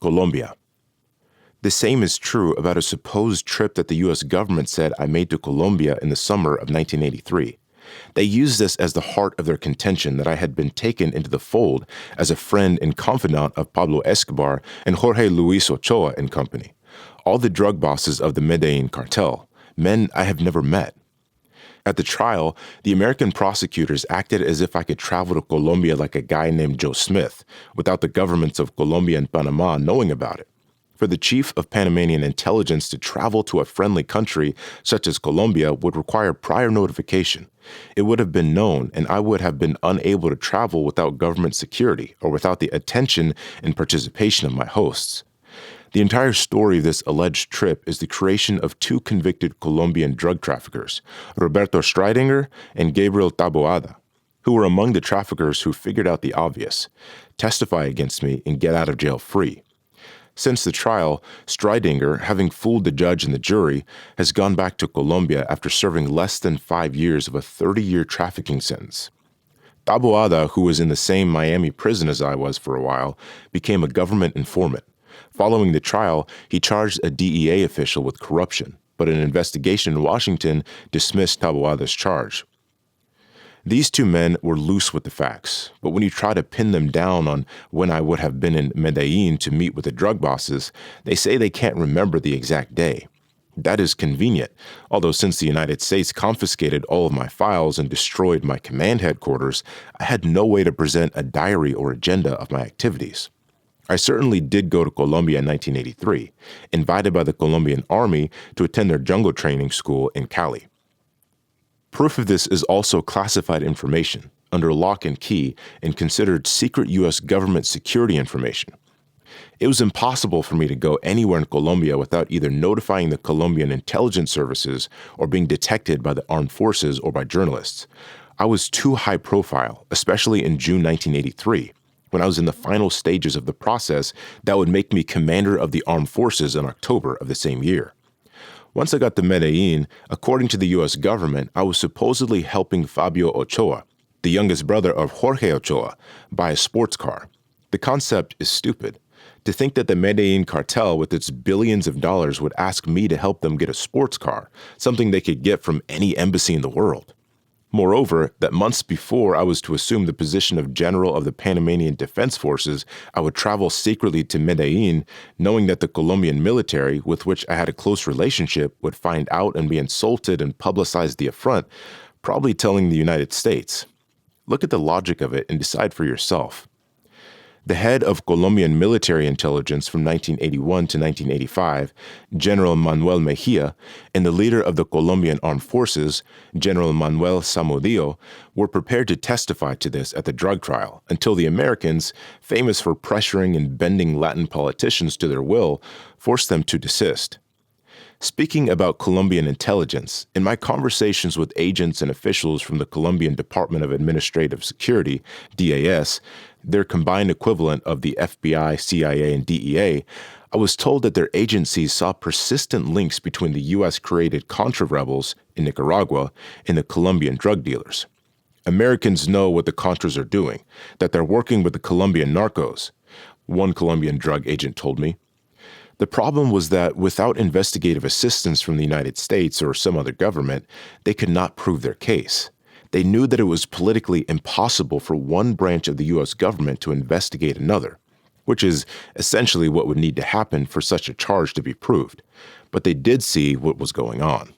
Colombia. The same is true about a supposed trip that the U.S. government said I made to Colombia in the summer of 1983. They used this as the heart of their contention that I had been taken into the fold as a friend and confidant of Pablo Escobar and Jorge Luis Ochoa and company, all the drug bosses of the Medellin cartel, men I have never met. At the trial, the American prosecutors acted as if I could travel to Colombia like a guy named Joe Smith, without the governments of Colombia and Panama knowing about it. For the chief of Panamanian intelligence to travel to a friendly country such as Colombia would require prior notification. It would have been known, and I would have been unable to travel without government security or without the attention and participation of my hosts. The entire story of this alleged trip is the creation of two convicted Colombian drug traffickers, Roberto Streidinger and Gabriel Taboada, who were among the traffickers who figured out the obvious, testify against me and get out of jail free. Since the trial, Streidinger, having fooled the judge and the jury, has gone back to Colombia after serving less than 5 years of a 30-year trafficking sentence. Taboada, who was in the same Miami prison as I was for a while, became a government informant. Following the trial, he charged a DEA official with corruption, but an investigation in Washington dismissed Taboada's charge. These two men were loose with the facts, but when you try to pin them down on when I would have been in Medellin to meet with the drug bosses, they say they can't remember the exact day. That is convenient, although since the United States confiscated all of my files and destroyed my command headquarters, I had no way to present a diary or agenda of my activities. I certainly did go to Colombia in 1983, invited by the Colombian Army to attend their jungle training school in Cali. Proof of this is also classified information, under lock and key, and considered secret U.S. government security information. It was impossible for me to go anywhere in Colombia without either notifying the Colombian intelligence services or being detected by the armed forces or by journalists. I was too high profile, especially in June 1983, when I was in the final stages of the process that would make me commander of the armed forces in October of the same year. Once I got to Medellin, according to the U.S. government, I was supposedly helping Fabio Ochoa, the youngest brother of Jorge Ochoa, buy a sports car. The concept is stupid. To think that the Medellin cartel with its billions of dollars would ask me to help them get a sports car, something they could get from any embassy in the world. Moreover, that months before I was to assume the position of general of the Panamanian Defense Forces, I would travel secretly to Medellin, knowing that the Colombian military, with which I had a close relationship, would find out and be insulted and publicize the affront, probably telling the United States. Look at the logic of it and decide for yourself. The head of Colombian military intelligence from 1981 to 1985, General Manuel Mejia, and the leader of the Colombian Armed Forces, General Manuel Zamudio, were prepared to testify to this at the drug trial until the Americans, famous for pressuring and bending Latin politicians to their will, forced them to desist. Speaking about Colombian intelligence, in my conversations with agents and officials from the Colombian Department of Administrative Security, DAS, their combined equivalent of the FBI, CIA, and DEA, I was told that their agencies saw persistent links between the U.S.-created Contra rebels in Nicaragua and the Colombian drug dealers. Americans know what the Contras are doing, that they're working with the Colombian narcos, one Colombian drug agent told me. The problem was that without investigative assistance from the United States or some other government, they could not prove their case. They knew that it was politically impossible for one branch of the U.S. government to investigate another, which is essentially what would need to happen for such a charge to be proved. But they did see what was going on.